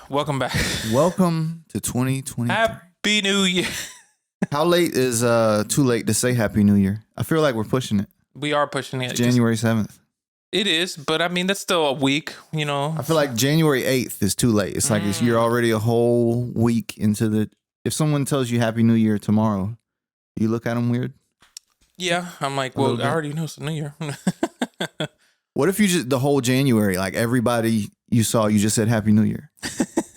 welcome back. Welcome to 2023. Happy New Year. How late is too late to say Happy New Year? I feel like we're pushing it. We are pushing it. It's January 7th. It is, but I mean, that's still a week, you know. I feel like January 8th is too late. It's like you're already a whole week into the... If someone tells you Happy New Year tomorrow, you look at them weird? Yeah, I'm like, well, I already know it's a New Year. What if you just, the whole January, like everybody you saw, you just said Happy New Year?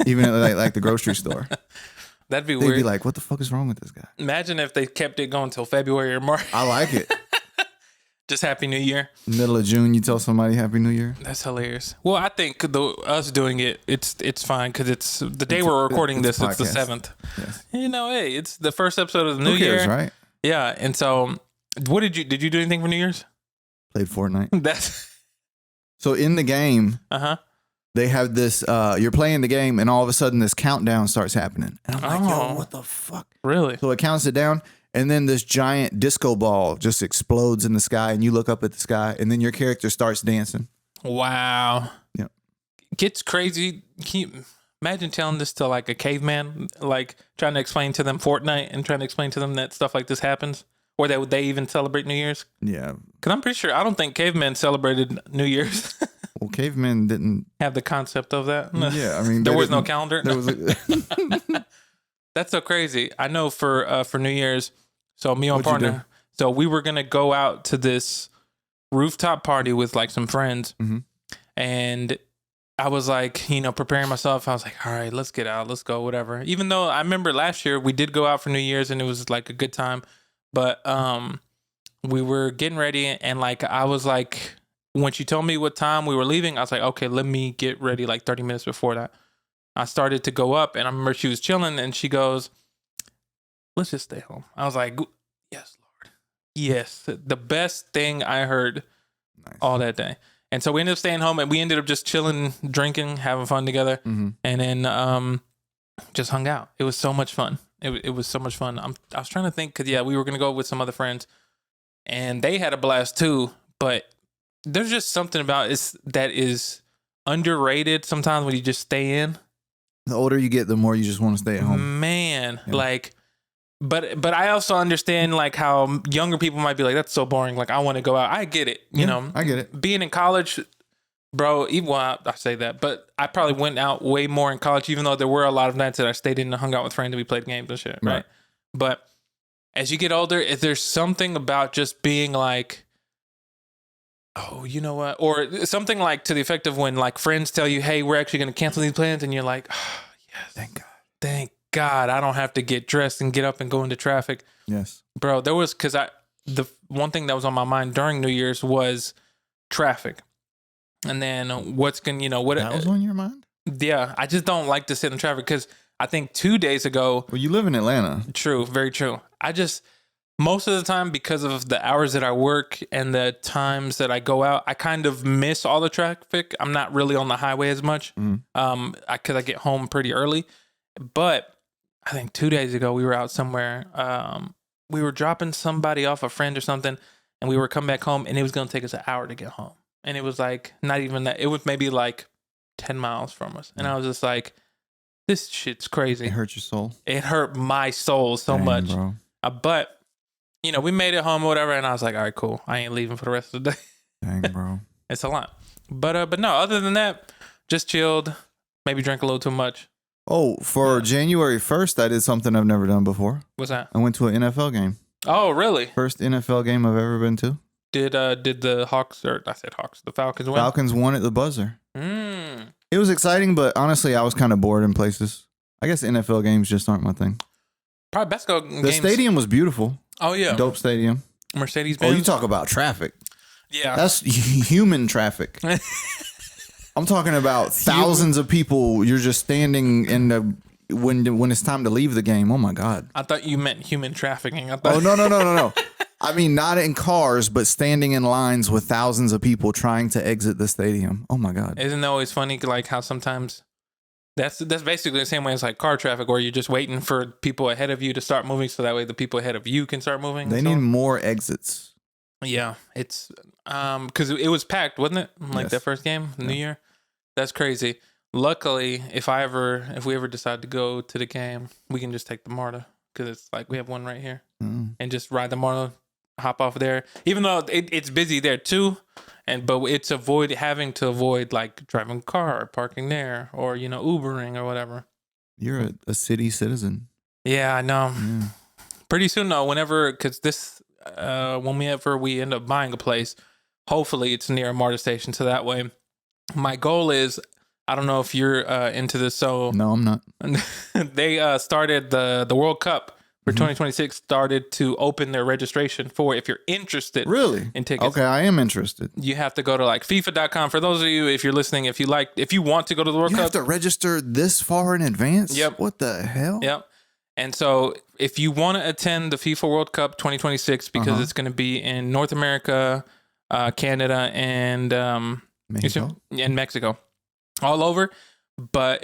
Even at like the grocery store. That'd be weird. They'd be like, what the fuck is wrong with this guy? Imagine if they kept it going till February or March. I like it. Just Happy New Year. Middle of June, you tell somebody Happy New Year. That's hilarious. Well, I think us doing it, it's fine because it's the day we're recording this. It's the 7th. Yes. You know, hey, it's the first episode of the New Year, right? Yeah. And so, what did you do anything for New Year's? Played Fortnite. That's so in the game. They have this. You're playing the game, and all of a sudden, this countdown starts happening, and I'm like, yo, what the fuck? Really? So it counts it down. And then this giant disco ball just explodes in the sky, and you look up at the sky, and then your character starts dancing. Wow. Yeah. Gets crazy. Can you imagine telling this to like a caveman, like trying to explain to them Fortnite and trying to explain to them that stuff like this happens? Or that they even celebrate New Year's? Yeah. Because I'm pretty sure, I don't think cavemen celebrated New Year's. Well, cavemen didn't have the concept of that. Yeah, I mean, there was no calendar. There was That's so crazy. I know for New Year's, so me and my partner, so we were gonna go out to this rooftop party with like some friends, and I was like, preparing myself. I was like, all right, let's get out, let's go, whatever. Even though I remember last year we did go out for New Year's and it was like a good time, but we were getting ready and like I was like, when she told me what time we were leaving, I was like, okay, let me get ready like 30 minutes before that. I started to go up and I remember she was chilling and she goes, let's just stay home. I was like, yes, Lord. Yes. The best thing I heard all that day. And so we ended up staying home and we ended up just chilling, drinking, having fun together. And then just hung out. It was so much fun. It was so much fun. I was trying to think because, we were going to go with some other friends and they had a blast too. But there's just something about it that is underrated sometimes when you just stay in. The older you get, the more you just want to stay at home. Man, like, but I also understand like how younger people might be like, that's so boring. Like, I want to go out. I get it. You know, I get it. Being in college, bro, I say that, but I probably went out way more in college, even though there were a lot of nights that I stayed in and hung out with friends and we played games and shit. Right. But as you get older, if there's something about just being like, oh, you know what? Or something like to the effect of when like friends tell you, hey, we're actually going to cancel these plans. And you're like, oh, yes. Thank God. Thank God. I don't have to get dressed and get up and go into traffic. Yes. Bro, there was, because the one thing that was on my mind during New Year's was traffic. And then what was on your mind? Yeah. I just don't like to sit in traffic because I think 2 days ago. Well, you live in Atlanta. True. Very true. Most of the time, because of the hours that I work and the times that I go out, I kind of miss all the traffic. I'm not really on the highway as much because I get home pretty early. But I think 2 days ago, we were out somewhere. We were dropping somebody off, a friend or something, and we were coming back home, and it was going to take us an hour to get home. And it was like, not even that. It was maybe like 10 miles from us. And I was just like, this shit's crazy. It hurt your soul? It hurt my soul so much. Bro. But... we made it home or whatever, and I was like, all right, cool. I ain't leaving for the rest of the day. Dang, bro. It's a lot. But no, other than that, just chilled, maybe drank a little too much. Oh, for January 1st, I did something I've never done before. What's that? I went to an NFL game. Oh, really? First NFL game I've ever been to. Did the the Falcons win? Falcons won at the buzzer. It was exciting, but honestly, I was kind of bored in places. I guess NFL games just aren't my thing. Probably basketball games. The stadium was beautiful. Oh, yeah. Dope stadium. Mercedes-Benz. Oh, you talk about traffic. Yeah. That's human traffic. I'm talking about thousands of people. You're just standing in the when it's time to leave the game. Oh, my God. I thought you meant human trafficking. Oh, no. I mean, not in cars, but standing in lines with thousands of people trying to exit the stadium. Oh, my God. Isn't that always funny, like how sometimes... That's basically the same way as like car traffic, where you're just waiting for people ahead of you to start moving, so that way the people ahead of you can start moving. They need more exits. Yeah, it's because it was packed, wasn't it? Like that first game, New Year. That's crazy. luckily, if we ever decide to go to the game, we can just take the MARTA because it's like we have one right here and just ride the MARTA, hop off there. Even though it's busy there too, but it's having to avoid like driving a car, or parking there, or Ubering or whatever. You're a city citizen. Yeah, I know. Yeah. Pretty soon though, because whenever we end up buying a place, hopefully it's near a MARTA station, so that way. My goal is, I don't know if you're into this. So no, I'm not. They started the World Cup for 2026. Started to open their registration for if you're interested. Really? In tickets. Okay, I am interested. You have to go to like FIFA.com. For those of you, if you're listening, if you want to go to the World Cup, you have to register this far in advance. Yep. What the hell? Yep. And so if you want to attend the FIFA World Cup 2026, because it's going to be in North America, Canada, and Mexico, all over. But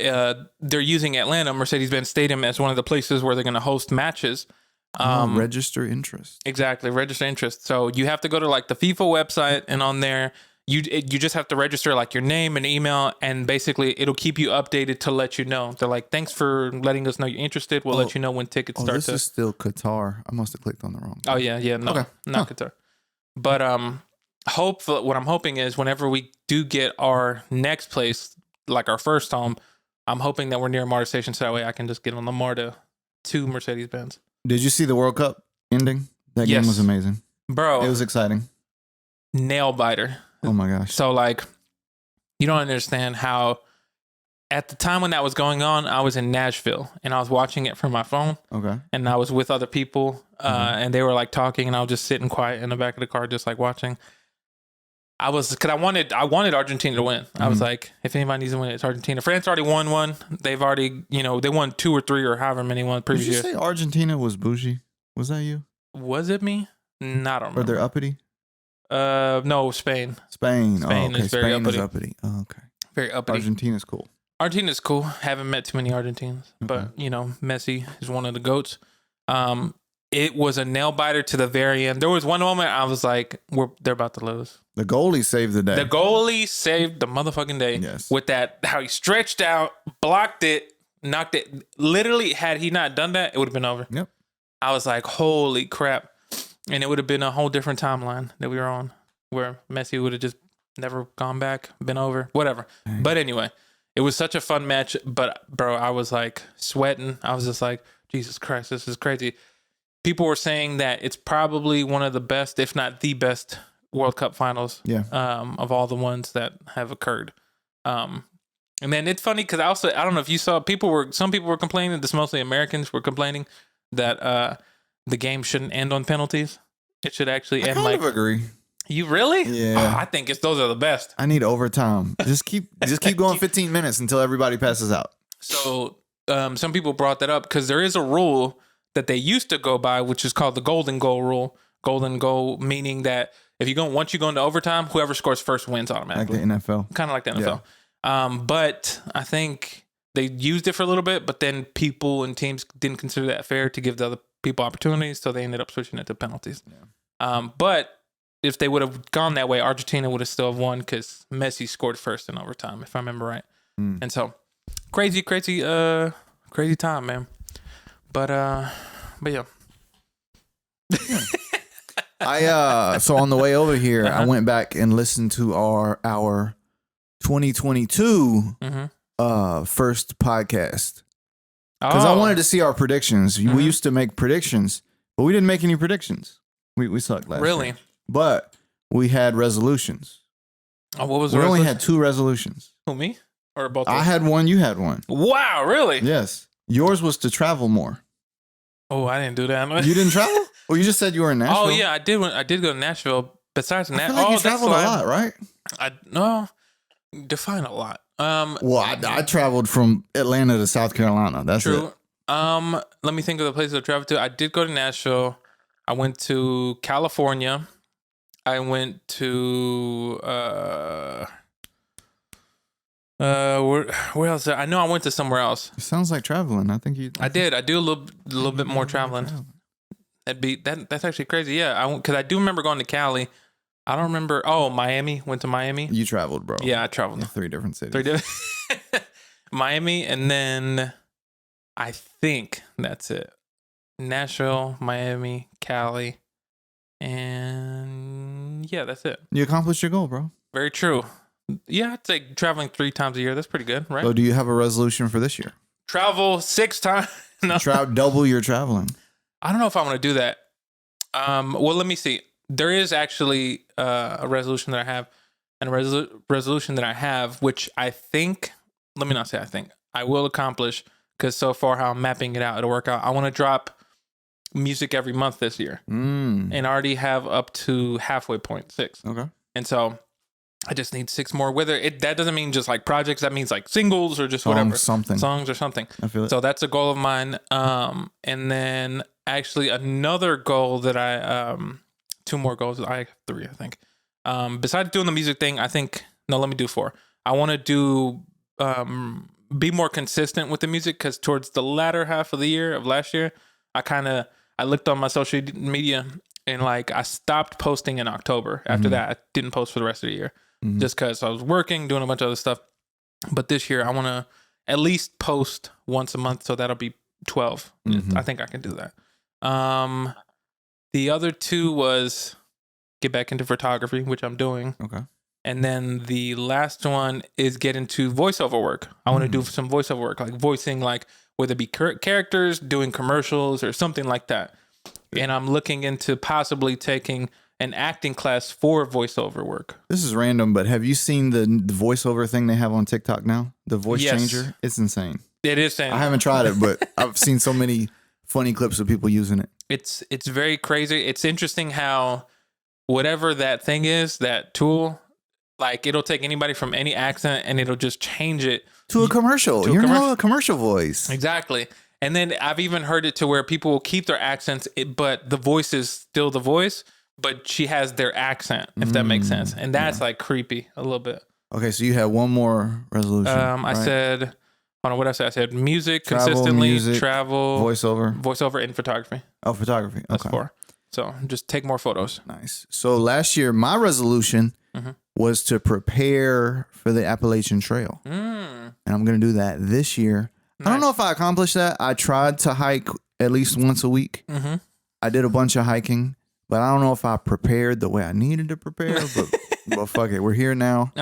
they're using Atlanta Mercedes-Benz Stadium as one of the places where they're going to host matches. Register interest. Exactly, register interest. So you have to go to like the FIFA website, and on there, you just have to register like your name and email, and basically it'll keep you updated to let you know. They're like, thanks for letting us know you're interested. We'll let you know when tickets start. This is still Qatar. I must have clicked on the wrong. Oh yeah, no, okay. Not Qatar. But what I'm hoping is whenever we do get our next place, like our first home, I'm hoping that we're near a MARTA station, so that way I can just get on the MARTA to Mercedes-Benz. Did you see the World Cup ending? That game was amazing. Bro. It was exciting. Nail biter. Oh my gosh. So like, you don't understand how at the time when that was going on, I was in Nashville and I was watching it from my phone. Okay. And I was with other people and they were like talking, and I was just sitting quiet in the back of the car, just like watching. Because I wanted Argentina to win. I was like, if anybody needs to win, it's Argentina. France already won one. They've already, they won 2 or 3 or however many won previous year. Did you say Argentina was bougie? Was that you? Was it me? No, I don't remember. Or they're uppity? No, Spain. Spain is very uppity. Is uppity. Oh, okay. Very uppity. Argentina's cool. Argentina's cool. Haven't met too many Argentines, but Messi is one of the GOATs. It was a nail biter to the very end. There was one moment I was like, they're about to lose. The goalie saved the day. The goalie saved the motherfucking day. Yes. With that, how he stretched out, blocked it, knocked it. Literally, had he not done that, it would have been over. Yep. I was like, holy crap. And it would have been a whole different timeline that we were on, where Messi would have just never gone back, been over, whatever. Dang. But anyway, it was such a fun match. But bro, I was like sweating. I was just like, Jesus Christ, this is crazy. People were saying that it's probably one of the best, if not the best, World Cup finals of all the ones that have occurred. And then it's funny because I don't know if you saw, some people were complaining, this mostly Americans were complaining that the game shouldn't end on penalties. It should actually end like. I kind of agree. You really? Yeah. I think those are the best. I need overtime. Just keep going 15 minutes until everybody passes out. So some people brought that up because there is a rule that they used to go by, which is called the golden goal rule. Golden goal meaning that once you go into overtime, whoever scores first wins automatically. Like the NFL. Kind of like the NFL. Yeah. But I think they used it for a little bit, but then people and teams didn't consider that fair to give the other people opportunities, so they ended up switching it to penalties. Yeah. But if they would have gone that way, Argentina would have still won because Messi scored first in overtime, if I remember right. And so crazy time, man. But yeah. So on the way over here, I went back and listened to our 2022 first podcast because I wanted to see our predictions. We used to make predictions, but we didn't make any predictions. We sucked last year. But we had resolutions. Oh, what was we only had 2 resolutions. Who, me or both? I had one. You had one. Wow, really? Yes. Yours was to travel more. Oh, I didn't do that. You didn't travel? Well, you just said you were in Nashville. Oh yeah, I did. I did go to Nashville. Besides Nashville, like you traveled a lot, right? No, define a lot. Well, I traveled from Atlanta to South Carolina. That's true. It. Let me think of the places I traveled to. I did go to Nashville. I went to California. I went to where else? I know I went to somewhere else. It sounds like traveling. I think I did. I do a little bit more traveling. That's actually crazy. Yeah, because I do remember going to Cali. I don't remember. Oh, Miami. Went to Miami. You traveled, bro. Yeah, I traveled. 3 different cities. Miami, and then I think that's it. Nashville, Miami, Cali, and yeah, that's it. You accomplished your goal, bro. Very true. Yeah, I'd say traveling 3 times a year. That's pretty good, right? So do you have a resolution for this year? Travel 6 times. No. Double your traveling. I don't know if I want to do that. Well, let me see. There is actually a resolution that I have, and a resolution that I have, which I think, let me not say I think, I will accomplish, because so far how I'm mapping it out, it'll work out. I want to drop music every month this year, and I already have up to halfway point 6. Okay. And so I just need 6 more. That doesn't mean just like projects. That means like singles or just whatever. Songs or something. I feel it. So that's a goal of mine. And then actually another goal that 2 more goals. I have 3, I think. Besides doing the music thing, let me do 4. I want to do, be more consistent with the music, because towards the latter half of the year of last year, I looked on my social media and like I stopped posting in October. After that, I didn't post for the rest of the year just because I was working, doing a bunch of other stuff. But this year, I want to at least post once a month. So that'll be 12. I think I can do that. The other 2 was get back into photography, which I'm doing. Okay. And then the last one is get into voiceover work. I want to do some voiceover work, like voicing, like whether it be characters, doing commercials or something like that. And I'm looking into possibly taking an acting class for voiceover work. This is random, but have you seen the voiceover thing they have on TikTok now? The voice changer? It's insane. It is insane. I haven't tried it, but I've seen so many funny clips of people using it. It's very crazy. It's interesting how whatever that thing is, that tool, like it'll take anybody from any accent and it'll just change it to a commercial. You're now a commercial voice. Exactly. And then I've even heard it to where people will keep their accents, but the voice is still the voice, but she has their accent, if that makes sense. And that's like creepy a little bit. Okay, so you had one more resolution. I said, hold on, what did I say? I said music, consistently, travel, voiceover, and photography. Oh, photography. Okay. That's 4. So just take more photos. Nice. So last year, my resolution was to prepare for the Appalachian Trail. And I'm going to do that this year. Nice. I don't know if I accomplished that. I tried to hike at least once a week. I did a bunch of hiking, but I don't know if I prepared the way I needed to prepare. But fuck it, we're here now.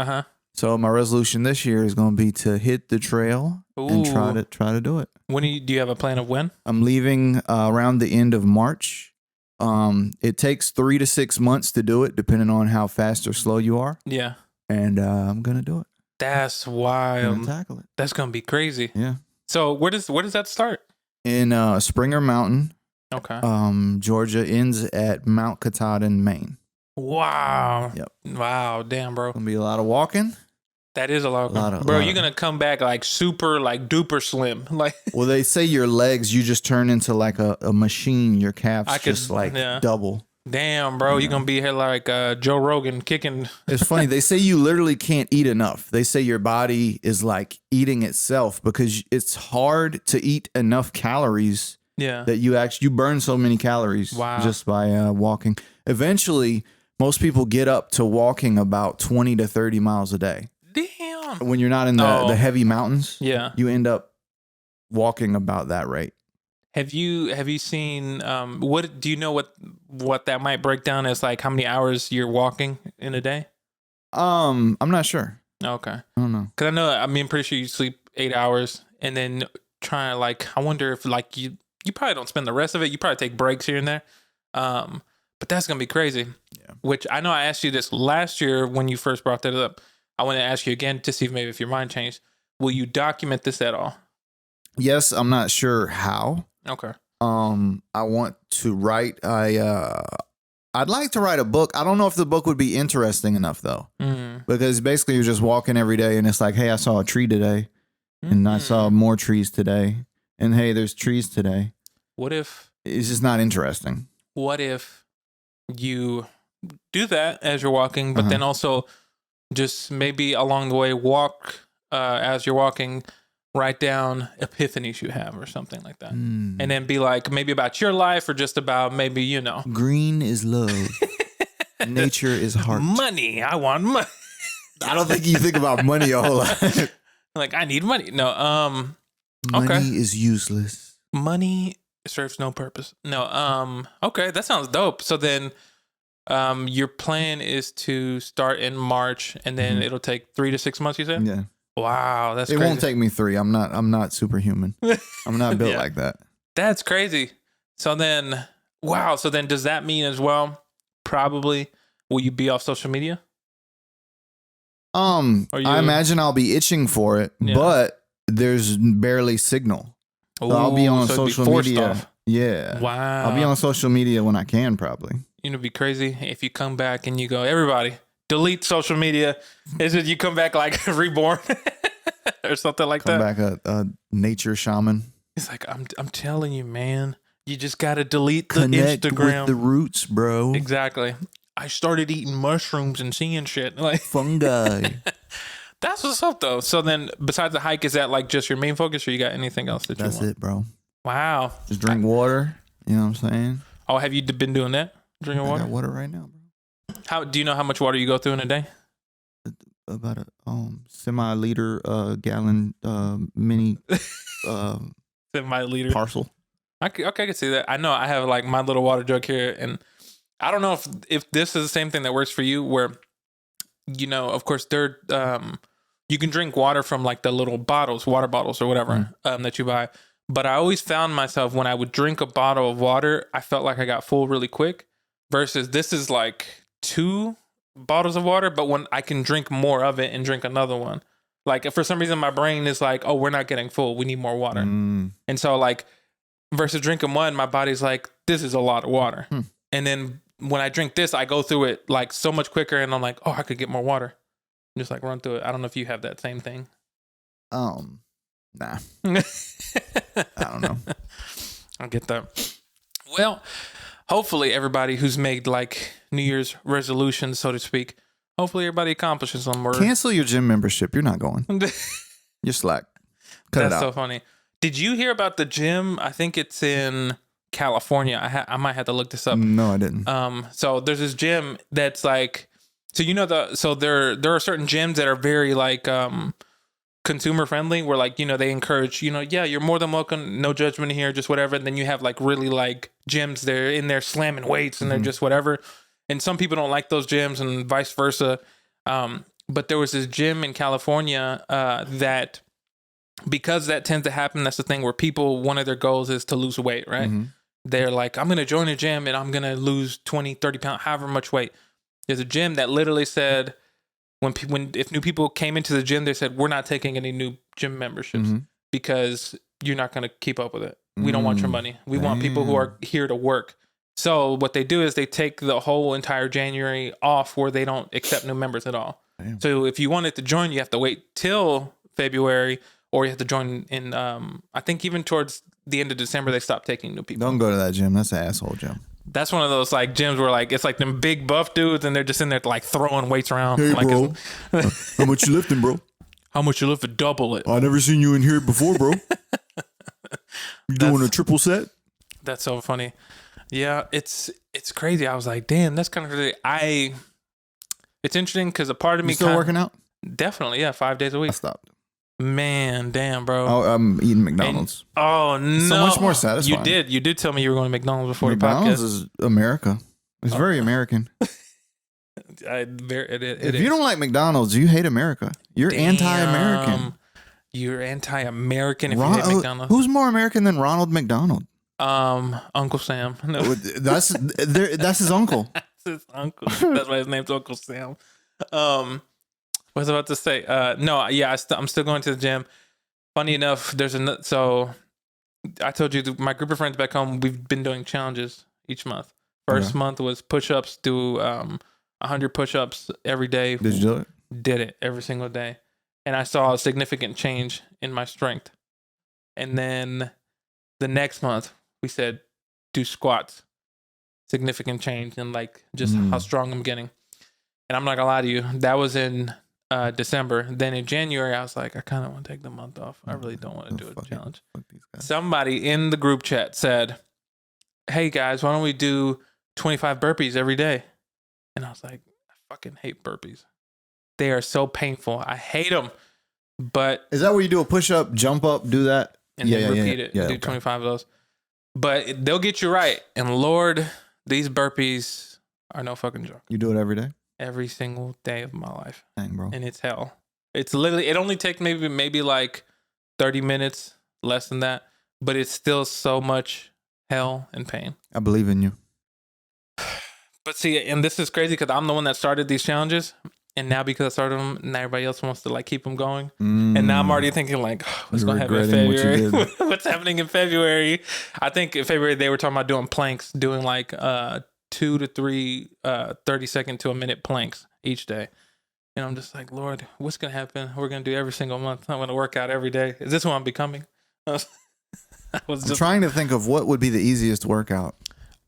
So my resolution this year is going to be to hit the trail and try to do it. When do you have a plan of when? I'm leaving around the end of March. It takes 3 to 6 months to do it, depending on how fast or slow you are. Yeah, and I'm gonna do it. That's wild. Tackle it. That's gonna be crazy. Yeah. So where does that start? In Springer Mountain. Okay. Georgia, ends at Mount Katahdin, Maine. Wow. Yep. Wow. Damn, bro. Gonna be a lot of walking. That is a lot of bro. You're gonna come back like super, like duper slim. Like, well, they say your legs, you just turn into like a machine. Your calves double. Damn, bro, you're gonna be here like Joe Rogan kicking. It's funny. They say you literally can't eat enough. They say your body is like eating itself because it's hard to eat enough calories. Yeah. That you burn so many calories just by walking. Eventually, most people get up to walking about 20 to 30 miles a day. Damn. When you're not in the heavy mountains, you end up walking about that rate. Have you seen what do you know what that might break down as, like how many hours you're walking in a day? I'm not sure. Okay. I don't know. Cuz I'm pretty sure you sleep 8 hours and then try like I wonder if like you probably don't spend the rest of it. You probably take breaks here and there. But that's going to be crazy. Yeah. Which I know I asked you this last year when you first brought that up. I want to ask you again to see if your mind changed. Will you document this at all? Yes, I'm not sure how. Okay. I want to write. I'd like to write a book. I don't know if the book would be interesting enough though, because basically you're just walking every day, and it's like, hey, I saw a tree today, and I saw more trees today, and hey, there's trees today. What if it's just not interesting? What if you do that as you're walking, but then also just maybe along the way walk as you're walking. Write down epiphanies you have or something like that. And then be like, maybe about your life or just about maybe, Green is love. Nature is heart. Money. I want money. I don't think you think about money a whole lot. Like, I need money. No, money okay. is useless. Money serves no purpose. No, okay, that sounds dope. So then, your plan is to start in March, and then it'll take 3 to 6 months. You said, Yeah. Wow, that's crazy. It won't take me 3. I'm not superhuman. I'm not built like that. That's crazy. So then, wow. So then, does that mean as well? Probably, will you be off social media? I imagine I'll be itching for it, but there's barely signal. So I'll be on social media. Off. Yeah. Wow. I'll be on social media when I can, probably. You know, it'd be crazy if you come back and you go, everybody, delete social media. Is it you come back like reborn or something like that? Come back a nature shaman. He's like, I'm telling you, man, you just got to delete the Connect Instagram. with the roots, bro. Exactly. I started eating mushrooms and seeing shit. Like fungi. That's what's up, though. So then, besides the hike, is that like just your main focus, or you got anything else that you want? That's it, bro. Wow. Just drink water. You know what I'm saying? Oh, have you been doing that? Drinking water? I got water right now, bro. How do you know how much water you go through in a day? About a semi-liter gallon mini semi-liter parcel. I can see that. I know I have like my little water jug here, and I don't know if this is the same thing that works for you, where, you know, of course, you can drink water from like the little bottles, water bottles or whatever that you buy. But I always found myself when I would drink a bottle of water, I felt like I got full really quick. Versus this is like 2 bottles of water, but when I can drink more of it and drink another one, like if for some reason my brain is like, oh, we're not getting full, we need more water, and so like versus drinking one, my body's like, this is a lot of water, and then when I drink this, I go through it like so much quicker, and I'm like, oh, I could get more water, just like run through it. I don't know if you have that same thing. Nah. I don't know. I get that. Well, hopefully everybody who's made like New Year's resolutions, so to speak, hopefully everybody accomplishes them. Cancel your gym membership. You're not going. You're slack. Cut it out. That's so funny. Did you hear about the gym? I think it's in California. I might have to look this up. No, I didn't. So there's this gym that's like, so you know there are certain gyms that are very like consumer friendly, where like, you know, they encourage, you know, yeah, you're more than welcome, no judgment here, just whatever. And then you have like really like gyms, they're in there slamming weights and they're just whatever. And some people don't like those gyms and vice versa. But there was this gym in California that, because that tends to happen, that's the thing where people, one of their goals is to lose weight, right? They're like, I'm going to join a gym and I'm going to lose 20, 30 pounds, however much weight. There's a gym that literally said, if new people came into the gym, they said, we're not taking any new gym memberships because you're not going to keep up with it. We don't want your money. We want people who are here to work. So what they do is they take the whole entire January off, where they don't accept new members at all. Damn. So if you wanted to join, you have to wait till February, or you have to join in, I think even towards the end of December, they stop taking new people. Don't go to that gym. That's an asshole gym. That's one of those like gyms where like it's like them big buff dudes and they're just in there like throwing weights around. Hey, like bro, how much you lifting, bro? How much you lift to double it? I never seen you in here before, bro. You doing a triple set? That's so funny. Yeah, it's crazy. I was like, damn, that's kind of crazy. It's interesting because a part of me still working out. Definitely, yeah, 5 days a week. I stopped. Man, damn, bro. Oh, I'm eating McDonald's. Oh no, so much more satisfying. You did tell me you were going to McDonald's before McDonald's the podcast. Is America. It's very American. If you don't like McDonald's, you hate America. You're anti-American. You're anti-American if you hate McDonald's. Who's more American than Ronald McDonald? Uncle Sam. No. That's his uncle. That's his uncle. That's why his name's Uncle Sam. What was I about to say? No, yeah, I'm still going to the gym. Funny enough, so I told you my group of friends back home, we've been doing challenges each month. First month was push-ups, do 100 push-ups every day. Did you do it? Did it every single day. And I saw a significant change in my strength. And then the next month, we said, do squats. Significant change in like just how strong I'm getting. And I'm not gonna lie to you, that was in December. Then in January, I was like, I kind of want to take the month off. I really don't want to do a challenge. Somebody in the group chat said, hey guys, why don't we do 25 burpees every day? And I was like, I fucking hate burpees. They are so painful. I hate them. But is that where you do a push up, jump up, do that, and then repeat it? Do 25 of those. But they'll get you right. And Lord, these burpees are no fucking joke. You do it every day? Every single day of my life. Dang, bro. And it's hell. It's literally, it only takes maybe like 30 minutes, less than that. But it's still so much hell and pain. I believe in you. But see, and this is crazy because I'm the one that started these challenges. And now because I started them, now everybody else wants to like keep them going. And now I'm already thinking like, what's going to happen in February? What's happening in February? I think in February they were talking about doing planks, doing like 2 to 3 30-second to a minute planks each day. And I'm just like, Lord, what's going to happen? We're going to do every single month. I'm going to work out every day. Is this what I'm becoming? I'm trying to think of what would be the easiest workout.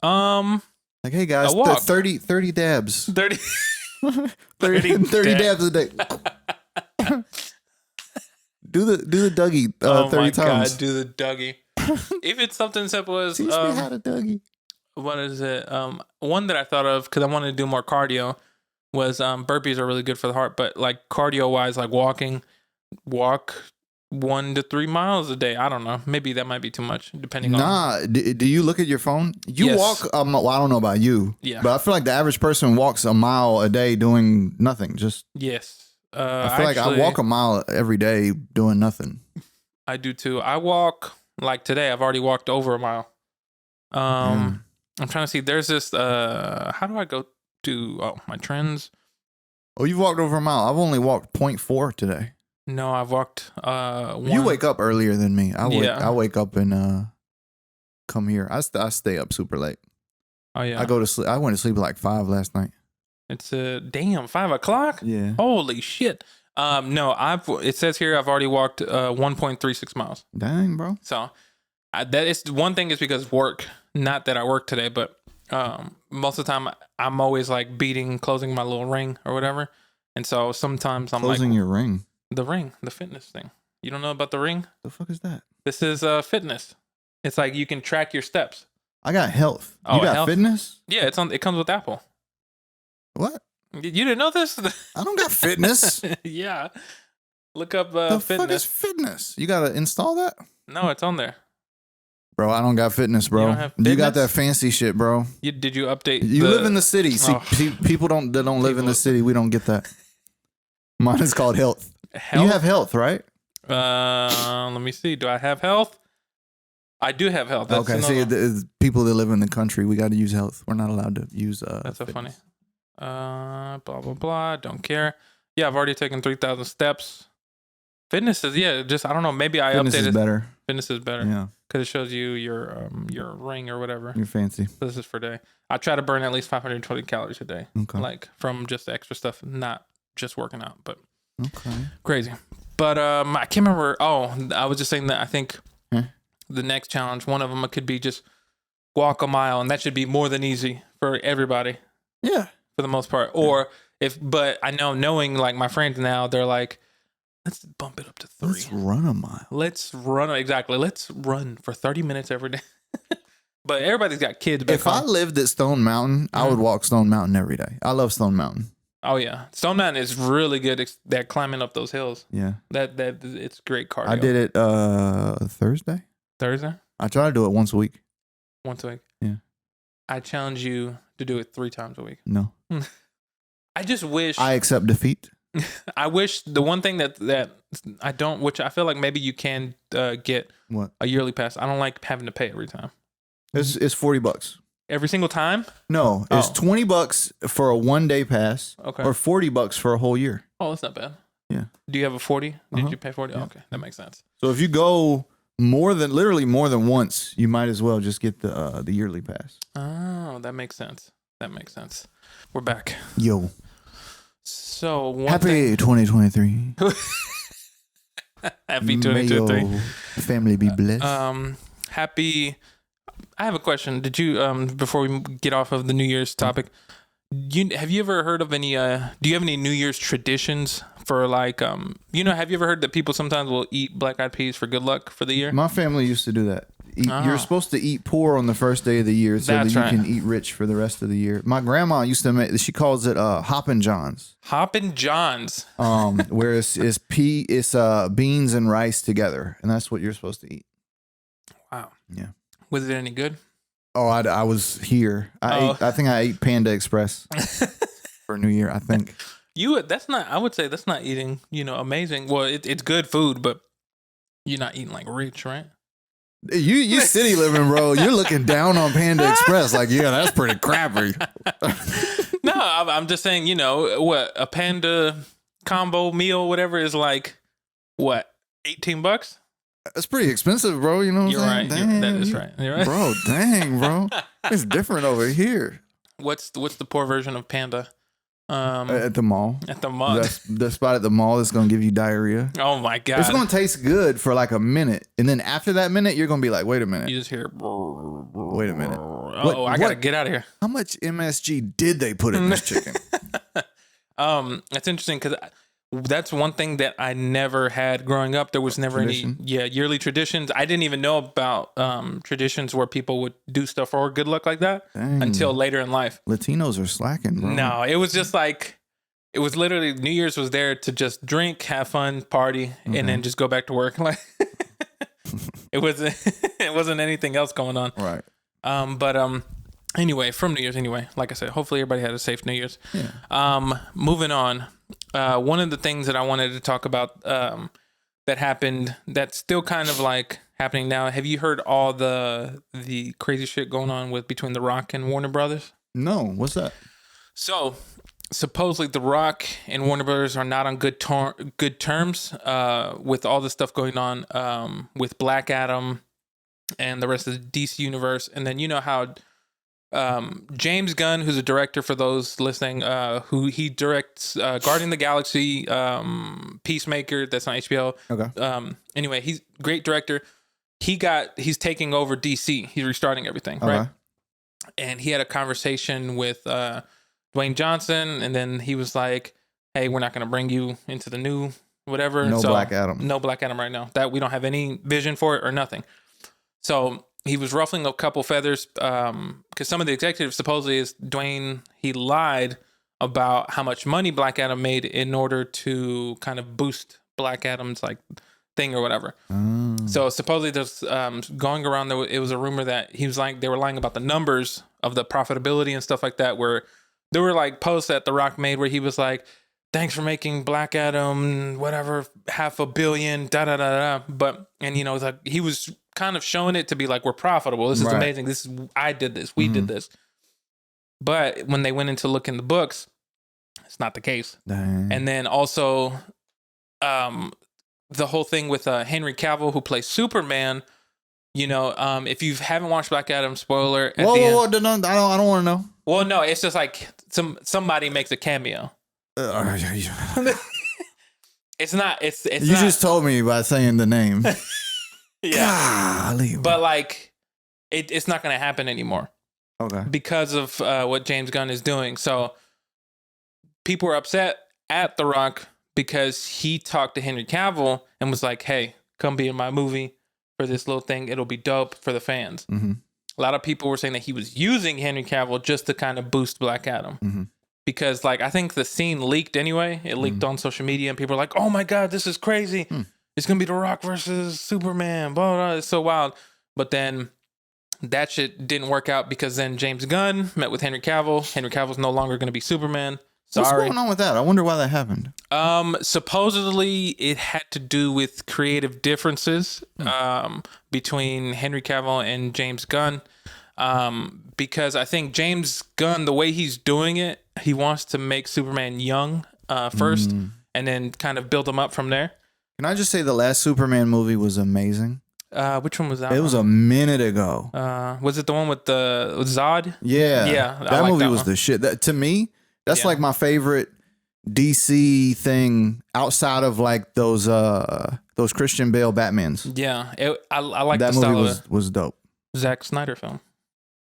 Like, hey guys, 30 dabs. 30 dabs a day. do the Dougie 30 times. God, do the Dougie. If it's something simple as teach me how to Dougie. What is it? One that I thought of because I wanted to do more cardio was burpees are really good for the heart, but like cardio wise, like walk 1 to 3 miles a day. I don't know. Maybe that might be too much, depending on. Do you look at your phone? You walk. Well, I don't know about you. Yeah. But I feel like the average person walks a mile a day doing nothing. Just yes. I feel like I walk a mile every day doing nothing. I do too. I walk like today. I've already walked over a mile. I'm trying to see. There's this. How do I go to my trends? Oh, you've walked over a mile. I've only walked 0.4 today. No, I've walked 1. You wake up earlier than me. I wake up and come here. I stay up super late. Oh yeah. I go to sleep. I went to sleep at like 5 last night. It's damn 5 o'clock. Yeah. Holy shit. No, it says here I've already walked 1.36 miles. Dang, bro. So that is one thing is because work. Not that I work today, but most of the time I'm always like closing my little ring or whatever, and so sometimes I'm closing your ring. The ring, the fitness thing. You don't know about the ring? The fuck is that? This is fitness. It's like you can track your steps. I got health. You got health? Fitness? Yeah, it comes with Apple. What? You didn't know this? I don't got fitness. Yeah. Look up the fitness. Fuck is fitness? You gotta install that? No, it's on there. Bro, I don't got fitness, bro. You don't have fitness? You got that fancy shit, bro. Did you update? You live in the city. See, people don't live in the city. We don't get that. Mine is called health. You have health, right? Let me see. Do I have health? I do have health. That's okay, see, people that live in the country, we got to use health. We're not allowed to use. That's so funny. Blah blah blah. Don't care. Yeah, I've already taken 3,000 steps. Fitness is I don't know. Maybe I fitness updated. Is better. Fitness is better. Yeah, because it shows you your ring or whatever. You're fancy. So this is for day. I try to burn at least 520 calories a day. Okay. Like from just the extra stuff, not just working out, but. Okay. Crazy. But I can't remember. Oh, I was just saying that I think the next challenge, one of them could be just walk a mile, and that should be more than easy for everybody. Yeah. For the most part. Or but I know knowing like my friends now, they're like, let's bump it up to 3. Let's run a mile. Let's run for 30 minutes every day. But everybody's got kids back If home. I lived at Stone Mountain, I would walk Stone Mountain every day. I love Stone Mountain. Oh yeah, Stone Mountain is really good at climbing up those hills. Yeah, that it's great cardio. I did it Thursday. I try to do it once a week. Once a week. Yeah. I challenge you to do it 3 times a week. No. I just wish I accept defeat. I wish the one thing that I don't, which I feel like maybe you can get a yearly pass. I don't like having to pay every time. It's $40. Every single time? No, it's $20 for a 1-day pass, or $40 for a whole year. Oh, that's not bad. Yeah. Do you have a 40? Did you pay 40? Yeah. Oh, okay, that makes sense. So if you go literally more than once, you might as well just get the yearly pass. Oh, that makes sense. We're back. Yo. So happy 2023. Happy 2023. May your family be blessed. Happy. I have a question. Did you before we get off of the New Year's topic, have you ever heard of any do you have any New Year's traditions for like have you ever heard that people sometimes will eat black eyed peas for good luck for the year? My family used to do that. You're supposed to eat poor on the first day of the year so that you can eat rich for the rest of the year. My grandma used to make. She calls it Hoppin' Johns. Hoppin' Johns. Where it's beans and rice together, and that's what you're supposed to eat. Wow. Yeah. Was it any good? Oh, I was here. I think I ate Panda Express for New Year. I think that's not. I would say that's not eating. Amazing. Well, it's good food, but you're not eating like rich, right? You city living, bro. You're looking down on Panda Express. Like, yeah, that's pretty crappy. No, I'm just saying. What a Panda combo meal, whatever, is like. What, $18? That's pretty expensive, bro. You know what I'm saying? Right. That is right. You're right. Bro, dang, bro. It's different over here. What's the poor version of Panda? At the mall. At the mall. The spot at the mall that's going to give you diarrhea. Oh, my God. It's going to taste good for like a minute. And then after that minute, you're going to be like, wait a minute. You just hear. Wait a minute. I got to get out of here. How much MSG did they put in this chicken? That's interesting because that's one thing that I never had growing up. There was never any yearly traditions. I didn't even know about traditions where people would do stuff for good luck like that until later in life. Latinos are slacking, bro. No, it was just like, it was literally New Year's was there to just drink, have fun, party, and then just go back to work. Like it wasn't anything else going on. Right. But anyway, from New Year's anyway, like I said, hopefully everybody had a safe New Year's. Yeah. Moving on. One of the things that I wanted to talk about that happened that's still kind of like happening now. Have you heard all the crazy shit going on between The Rock and Warner Brothers? No, what's that? So supposedly The Rock and Warner Brothers are not on good terms with all the stuff going on with Black Adam and the rest of the DC universe. And then you know how James Gunn, who's a director for those listening, who he directs Guardian of the Galaxy, Peacemaker, that's on HBO. Okay. Anyway, he's a great director. He's taking over DC. He's restarting everything, right? And he had a conversation with Dwayne Johnson, and then he was like, "Hey, we're not going to bring you into the new whatever. No Black Adam. No Black Adam right now. That we don't have any vision for it or nothing." So he was ruffling a couple feathers because some of the executives supposedly Dwayne, he lied about how much money Black Adam made in order to kind of boost Black Adam's like thing or whatever. So supposedly there's going around there, it was a rumor that he was like, they were lying about the numbers of the profitability and stuff like that, where there were like posts that The Rock made where he was like, thanks for making Black Adam, whatever, $500 million, da da da da. But, and it's like, he was kind of showing it to be like, we're profitable. This is amazing. I did this. We did this. But when they went in to look in the books, it's not the case. Dang. And then also, the whole thing with Henry Cavill, who plays Superman, if you haven't watched Black Adam, spoiler. Whoa, I don't want to know. Well, no, it's just like somebody makes a cameo. It's not. It's you not, just told me by saying the name. Yeah. Golly. But like, it's not going to happen anymore. Okay. Because of what James Gunn is doing. So people were upset at The Rock because he talked to Henry Cavill and was like, "Hey, come be in my movie for this little thing. It'll be dope for the fans." Mm-hmm. A lot of people were saying that he was using Henry Cavill just to kind of boost Black Adam. Mm-hmm. Because like, I think the scene leaked anyway. It leaked on social media and people were like, "Oh my God, this is crazy. It's going to be The Rock versus Superman. Blah, blah, blah. It's so wild." But then that shit didn't work out because then James Gunn met with Henry Cavill. Henry Cavill's no longer going to be Superman. Sorry. What's going on with that? I wonder why that happened. Supposedly it had to do with creative differences between Henry Cavill and James Gunn. Because I think James Gunn, the way he's doing it, he wants to make Superman young first and then kind of build him up from there. Can I just say the last Superman movie was amazing? Which one was that? It was a minute ago. Was it the one with Zod? Yeah. Yeah. That movie was the shit. That, to me, that's like my favorite DC thing outside of like those Christian Bale Batmans. Yeah. I like that the style movie was dope. Zack Snyder film.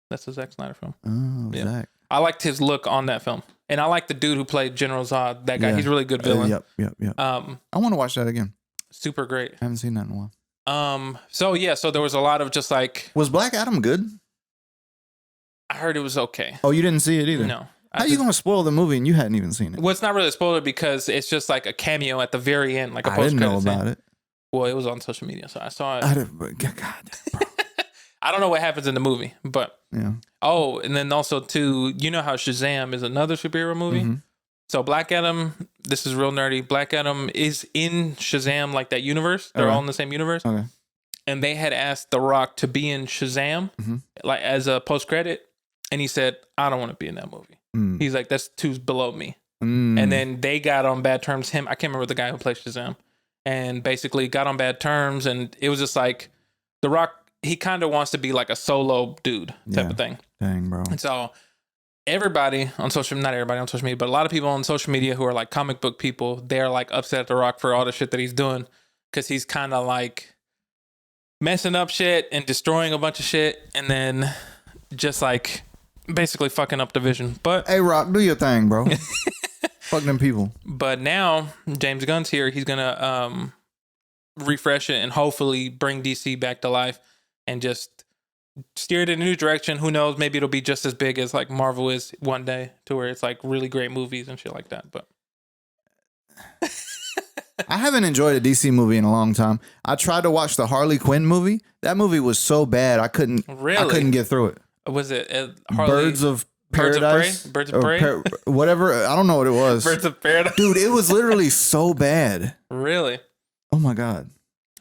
That's a Zack Snyder film. Oh, yeah. Zack. I liked his look on that film. And I like the dude who played General Zod. That guy, he's a really good villain. Yep. I want to watch that again. Super great. I haven't seen that in a while. So there was a lot of just like. Was Black Adam good? I heard it was okay. Oh, you didn't see it either? No. How you gonna spoil the movie and you hadn't even seen it? Well, it's not really a spoiler because it's just like a cameo at the very end, like a post. I didn't know about it. Well, it was on social media, so I saw it. God, bro. I don't know what happens in the movie, but yeah. Oh, and then also too, you know how Shazam is another superhero movie. Mm-hmm. So Black Adam, this is real nerdy. Black Adam is in Shazam, like that universe. They're all in the same universe. Okay. And they had asked The Rock to be in Shazam, like as a post credit, and he said, "I don't want to be in that movie." He's like, "That's too below me." And then they got on bad terms. I can't remember the guy who plays Shazam, and basically got on bad terms. And it was just like The Rock. He kind of wants to be like a solo dude type of thing. Dang, bro. And so everybody on social, not everybody on social media, but a lot of people on social media who are like comic book people, they're like upset at The Rock for all the shit that he's doing because he's kind of like messing up shit and destroying a bunch of shit and then just like basically fucking up the vision. But hey, Rock, do your thing, bro. Fuck them people. But now James Gunn's here. He's gonna refresh it and hopefully bring DC back to life and just steer it in a new direction. Who knows? Maybe it'll be just as big as like Marvel is one day, to where it's like really great movies and shit like that. But I haven't enjoyed a DC movie in a long time. I tried to watch the Harley Quinn movie. That movie was so bad I couldn't get through it. Was it Birds of Paradise? Birds of Prey? Whatever. I don't know what it was. Birds of Paradise. Dude, it was literally so bad. Really? Oh my God.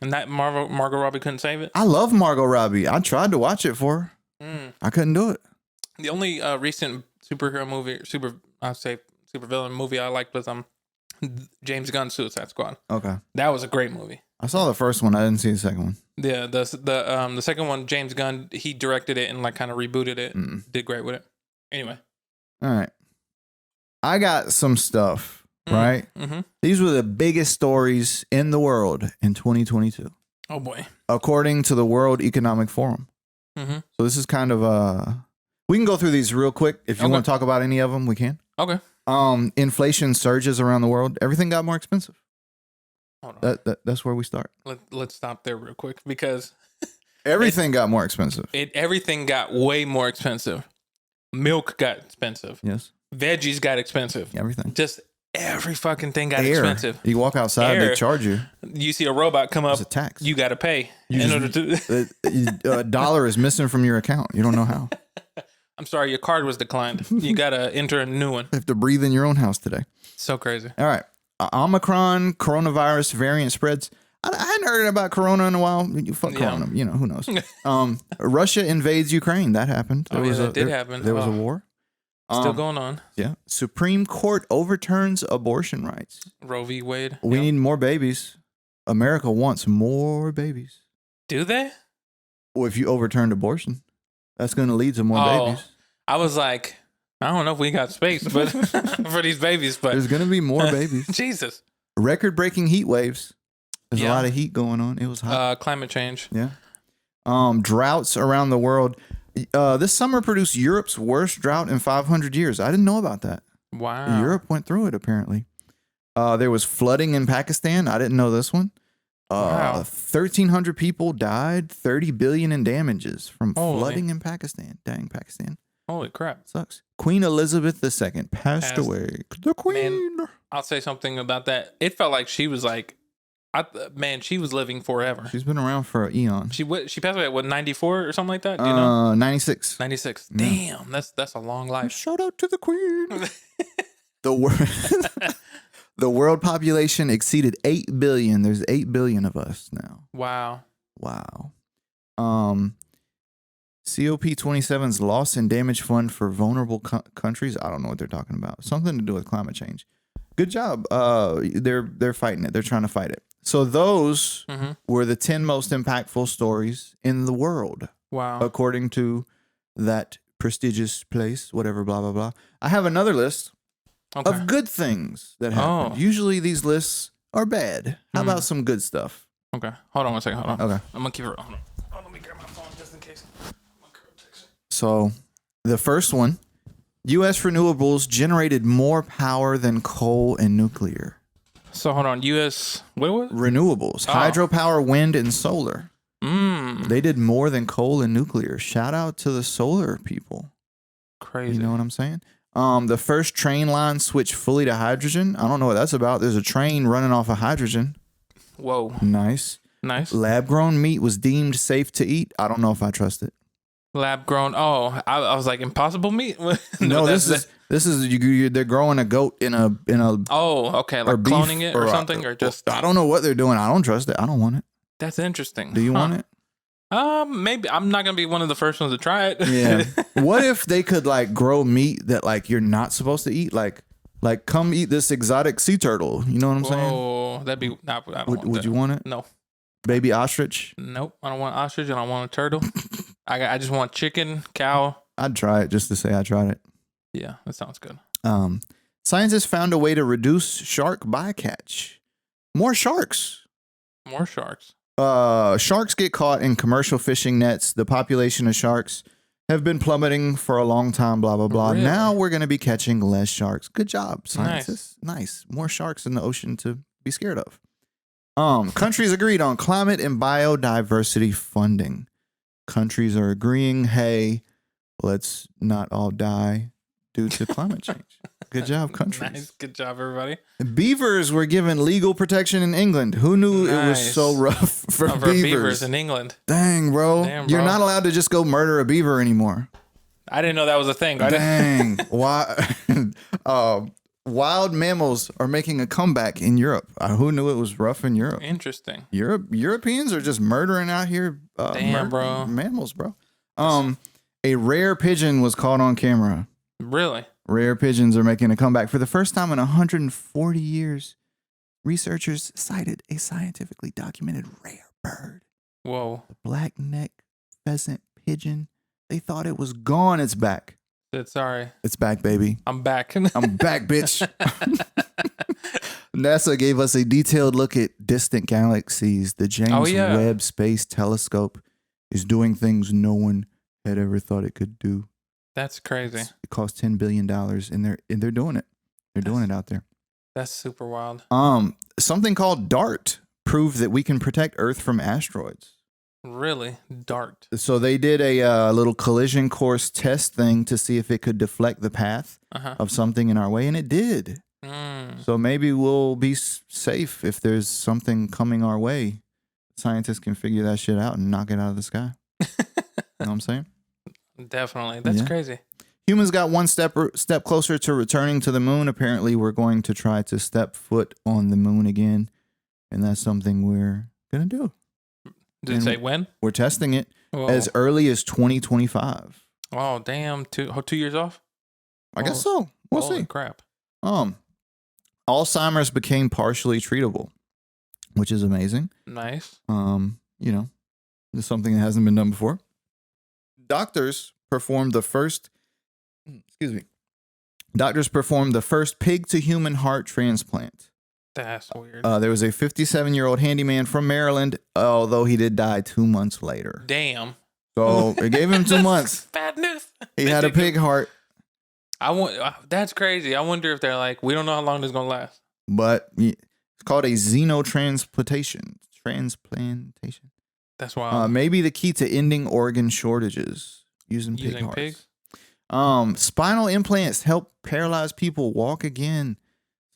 And that Margot Robbie couldn't save it? I love Margot Robbie. I tried to watch it for her. I couldn't do it. The only recent superhero movie, supervillain movie I liked was James Gunn's Suicide Squad. Okay. That was a great movie. I saw the first one. I didn't see the second one. Yeah, the second one, James Gunn, he directed it and like kind of rebooted it. Did great with it. Anyway. All right. I got some stuff. Right? Mm-hmm. These were the biggest stories in the world in 2022. Oh, boy. According to the World Economic Forum. Mm-hmm. So this is kind of we can go through these real quick. If you want to talk about any of them, we can. Okay. Inflation surges around the world. Everything got more expensive. Hold on. That's where we start. Let's stop there real quick because everything got more expensive. Everything got way more expensive. Milk got expensive. Yes. Veggies got expensive. Everything. Just every fucking thing got expensive. You walk outside, they charge you. You see a robot come up, it's a tax. You got to pay. A dollar is missing from your account. You don't know how. I'm sorry, your card was declined. You got to enter a new one. You have to breathe in your own house today. So crazy. All right. Omicron coronavirus variant spreads. I hadn't heard about Corona in a while. Corona. You know, who knows? Russia invades Ukraine. That happened. That did happen. There was a war. Still going on. Yeah. Supreme Court overturns abortion rights. Roe v. Wade. We need more babies. America wants more babies. Do they? Well, if you overturned abortion, that's going to lead to more babies. I was like, I don't know if we got space but for these babies, but there's going to be more babies. Jesus. Record-breaking heat waves. There's a lot of heat going on. It was hot. Climate change. Yeah. Droughts around the world. This summer produced Europe's worst drought in 500 years. I didn't know about that. Wow. Europe went through it, apparently. There was flooding in Pakistan. I didn't know this one. Wow. 1,300 people died, 30 billion in damages from flooding in Pakistan. Dang, Pakistan. Holy crap. Sucks. Queen Elizabeth II passed away. The Queen. Man, I'll say something about that. It felt like she was like, she was living forever. She's been around for an eon. She passed away at 94 or something like that? Do you know? 96. 96. Damn, that's a long life. Shout out to the Queen. The world population exceeded 8 billion. There's 8 billion of us now. Wow. COP27's loss and damage fund for vulnerable countries. I don't know what they're talking about. Something to do with climate change. Good job. They're fighting it. They're trying to fight it. So those were the 10 most impactful stories in the world. Wow. According to that prestigious place, whatever, blah, blah, blah. I have another list of good things that happened. Oh. Usually these lists are bad. How about some good stuff? Okay. Hold on one second. Hold on. Okay. I'm going to keep it. Hold on. Let me grab my phone just in case. So the first one, U.S. renewables generated more power than coal and nuclear. So hold on, U.S. What was it? Renewables, hydropower, wind, and solar. They did more than coal and nuclear. Shout out to the solar people. Crazy. You know what I'm saying? The first train line switched fully to hydrogen. I don't know what that's about. There's a train running off of hydrogen. Whoa. Nice. Lab-grown meat was deemed safe to eat. I don't know if I trust it. Lab-grown. Oh, I was like, impossible meat? No, this is they're growing a goat in a. Oh, okay. Like cloning it or something, or just. I don't know what they're doing. I don't trust it. I don't want it. That's interesting. Do you want it? Maybe. I'm not gonna be one of the first ones to try it. Yeah. What if they could like grow meat that like you're not supposed to eat? Like come eat this exotic sea turtle. You know what I'm saying? Oh, that'd be. Would you want it? No. Baby ostrich? Nope. I don't want ostrich and I want a turtle. I just want chicken, cow. I'd try it just to say I tried it. Yeah, that sounds good. Scientists found a way to reduce shark bycatch. More sharks. Sharks get caught in commercial fishing nets. The population of sharks have been plummeting for a long time, blah, blah, blah. Really? Now we're going to be catching less sharks. Good job, scientists. Nice. More sharks in the ocean to be scared of. Countries agreed on climate and biodiversity funding. Countries are agreeing, hey, let's not all die due to climate change. Good job, countries. Nice. Good job, everybody. Beavers were given legal protection in England. Who knew it was so rough for beavers in England? Dang, bro. You're not allowed to just go murder a beaver anymore. I didn't know that was a thing. Dang. Why? Wild mammals are making a comeback in Europe. Who knew it was rough in Europe? Interesting. Europeans are just murdering out here. Bro. Mammals, bro. A rare pigeon was caught on camera. Really? Rare pigeons are making a comeback for the first time in 140 years. Researchers cited a scientifically documented rare bird. Whoa. The black-neck pheasant pigeon. They thought it was gone. It's back. Sorry. It's back, baby. I'm back. I'm back, bitch. NASA gave us a detailed look at distant galaxies. The James Webb Space Telescope is doing things no one had ever thought it could do. That's crazy. It cost $10 billion, and they're doing it. They're doing it out there. That's super wild. Something called DART proved that we can protect Earth from asteroids. Really? DART. So they did a little collision course test thing to see if it could deflect the path of something in our way, and it did. So maybe we'll be safe if there's something coming our way. Scientists can figure that shit out and knock it out of the sky. You know what I'm saying? Definitely. That's crazy. Humans got one step closer to returning to the moon. Apparently, we're going to try to step foot on the moon again, and that's something we're going to do. Did it say when? We're testing it as early as 2025. Oh, damn. 2 years off? I guess so. We'll see. Crap. Alzheimer's became partially treatable, which is amazing. Nice. It's something that hasn't been done before. Doctors performed the first pig to human heart transplant. That's weird. There was a 57-year-old handyman from Maryland, although he did die 2 months later. Damn. So it gave him 2 months. Bad news. He had a pig heart. That's crazy. I wonder if they're like, we don't know how long this is going to last. But it's called a xenotransplantation. Transplantation. That's wild. Maybe the key to ending organ shortages using pig hearts. Pigs? Spinal implants help paralyzed people walk again.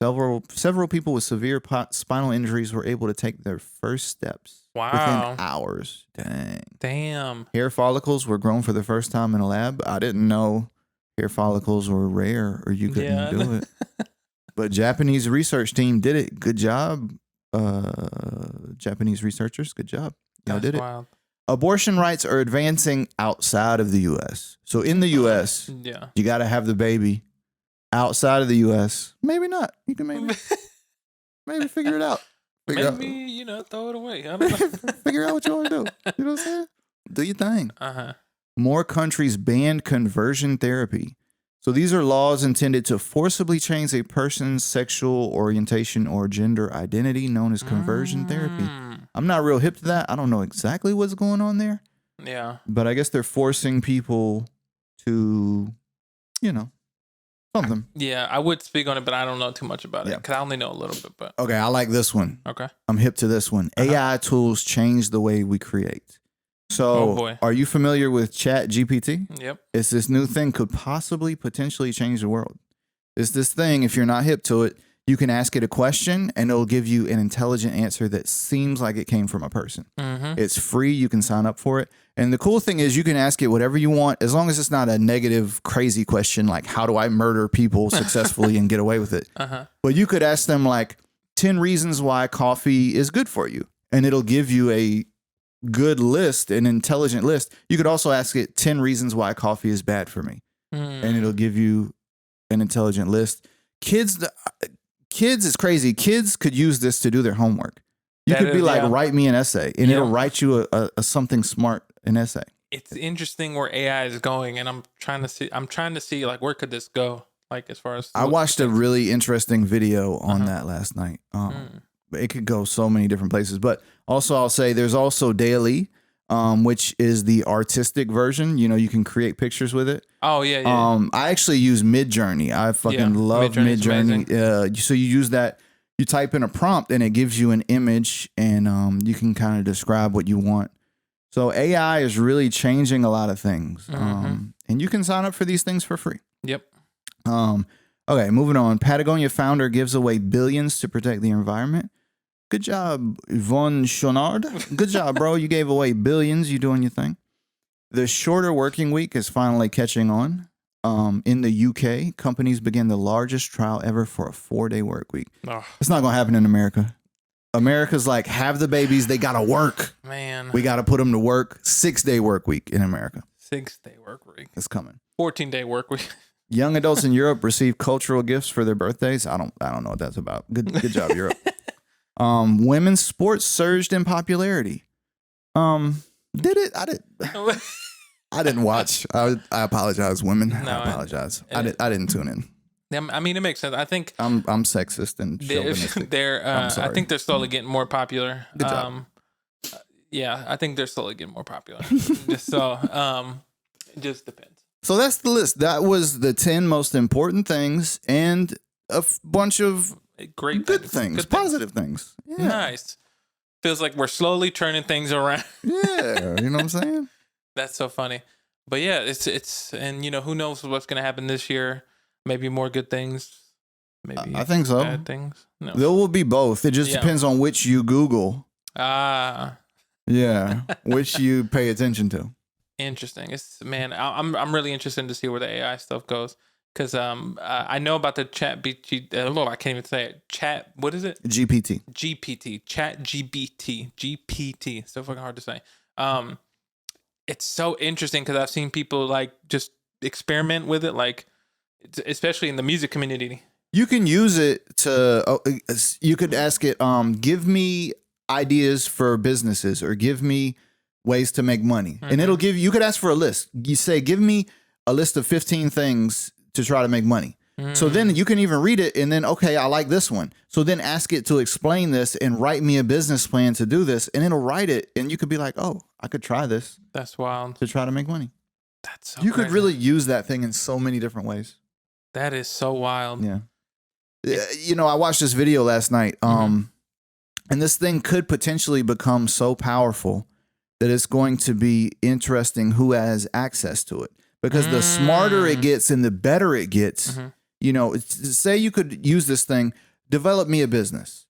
Several people with severe spinal injuries were able to take their first steps within hours. Damn. Hair follicles were grown for the first time in a lab. I didn't know hair follicles were rare or you couldn't do it. But Japanese research team did it. Good job, Japanese researchers. Good job. Y'all did it. Wild. Abortion rights are advancing outside of the U.S. So in the U.S., you got to have the baby. Outside of the U.S., maybe not. You can maybe figure it out. Throw it away. I don't know. Figure out what you want to do. You know what I'm saying? Do your thing. More countries banned conversion therapy. So these are laws intended to forcibly change a person's sexual orientation or gender identity, known as conversion therapy. I'm not real hip to that. I don't know exactly what's going on there. Yeah. But I guess they're forcing people to, Something. Yeah, I would speak on it, but I don't know too much about it because I only know a little bit. But okay, I like this one. Okay. I'm hip to this one. AI tools change the way we create. So, are you familiar with ChatGPT? Yep. It's this new thing could potentially change the world. It's this thing, if you're not hip to it, you can ask it a question and it'll give you an intelligent answer that seems like it came from a person. Mm-hmm. It's free. You can sign up for it. And the cool thing is you can ask it whatever you want, as long as it's not a negative, crazy question like, how do I murder people successfully and get away with it? But you could ask them like 10 reasons why coffee is good for you. And it'll give you a good list, an intelligent list. You could also ask it 10 reasons why coffee is bad for me. And it'll give you an intelligent list. Kids is crazy. Kids could use this to do their homework. You could be like, write me an essay, and it'll write you a something smart, an essay. It's interesting where AI is going, and I'm trying to see like where could this go? Like as far as I watched a really interesting video on that last night. It could go so many different places, but also I'll say there's also Daily, which is the artistic version. You know, you can create pictures with it. Oh yeah. I actually use Midjourney. I fucking love Midjourney. So you use that. You type in a prompt and it gives you an image, and you can kind of describe what you want. So AI is really changing a lot of things, and you can sign up for these things for free. Yep. Okay, moving on. Patagonia founder gives away billions to protect the environment. Good job, Yvonne Chouinard. Good job, bro. You gave away billions. You doing your thing. The shorter working week is finally catching on. In the UK, companies began the largest trial ever for a 4-day work week. It's not going to happen in America. America's like, have the babies. They got to work. Man. We got to put them to work. 6-day work week in America. 6-day work week. It's coming. 14-day work week. Young adults in Europe receive cultural gifts for their birthdays. I don't know what that's about. Good job, Europe. Women's sports surged in popularity. Did it? I didn't watch. I apologize, women. No, I apologize. I didn't tune in. I mean, it makes sense. I think I'm sexist and chauvinistic. I think they're slowly getting more popular. Good job. Yeah, I think they're slowly getting more popular. It just depends. So that's the list. That was the 10 most important things and a bunch of good things, positive things. Yeah. Nice. Feels like we're slowly turning things around. Yeah, you know what I'm saying? That's so funny. But yeah, it's and you know, who knows what's going to happen this year? Maybe more good things. Maybe I think so. Bad things. No. There will be both. It just depends on which you Google. Yeah, which you pay attention to. Interesting. I'm really interested to see where the AI stuff goes because I know about the ChatGPT. I can't even say it. What is it? GPT. ChatGPT. GPT. So fucking hard to say. It's so interesting because I've seen people like just experiment with it, like especially in the music community. You can use it to. You could ask it, give me ideas for businesses or give me ways to make money. And it'll give you could ask for a list. You say, give me a list of 15 things to try to make money. So then you can even read it and then, okay, I like this one. So then ask it to explain this and write me a business plan to do this. And it'll write it. And you could be like, oh, I could try this. That's wild. To try to make money. That's so You could really use that thing in so many different ways. That is so wild. Yeah. You know, I watched this video last night. And this thing could potentially become so powerful that it's going to be interesting who has access to it. Because the smarter it gets and the better it gets, you know, say you could use this thing, develop me a business,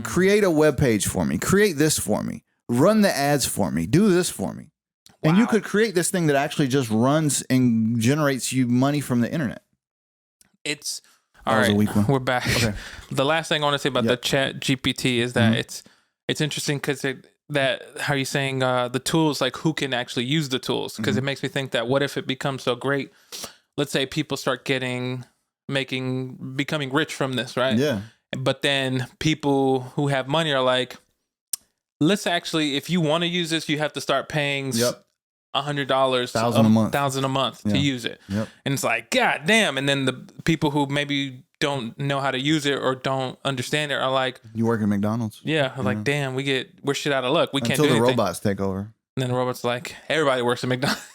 create a web page for me, create this for me, run the ads for me, do this for me. Wow. And you could create this thing that actually just runs and generates you money from the internet. It's all right. We're back. Okay. The last thing I want to say about the ChatGPT is that it's interesting because how are you saying the tools, like who can actually use the tools? Because it makes me think that what if it becomes so great? Let's say people start becoming rich from this, right? Yeah. But then people who have money are like, let's actually, if you want to use this, you have to start paying $100, $1,000 a month to use it. Yep. And it's like, God damn. And then the people who maybe don't know how to use it or don't understand it are like, you work at McDonald's. Yeah. Like, damn, we're shit out of luck. We can't do anything. Until the robots take over. And then the robot's like, everybody works at McDonald's.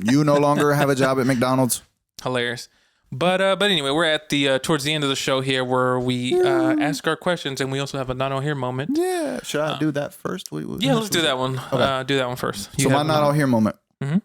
You no longer have a job at McDonald's. Hilarious. But anyway, we're at the towards the end of the show here where we ask our questions, and we also have a not all here moment. Yeah, should I do that first? Let's do that one. Okay. Do that one first. So my not all here moment. Mm-hmm.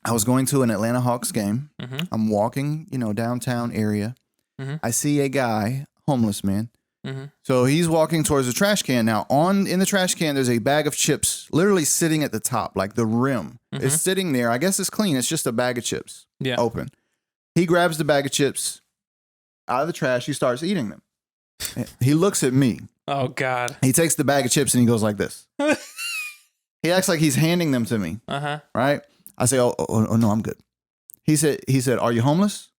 I was going to an Atlanta Hawks game. Mm-hmm. I'm walking, downtown area. Mm-hmm. I see a guy, homeless man. Mm-hmm. So he's walking towards the trash can. Now, in the trash can, there's a bag of chips literally sitting at the top, like the rim. Mm-hmm. It's sitting there. I guess it's clean. It's just a bag of chips. Yeah. Open. He grabs the bag of chips out of the trash. He starts eating them. He looks at me. Oh, God. He takes the bag of chips and he goes like this. He acts like he's handing them to me. Uh-huh. Right? I say, oh, no, I'm good. He said, are you homeless?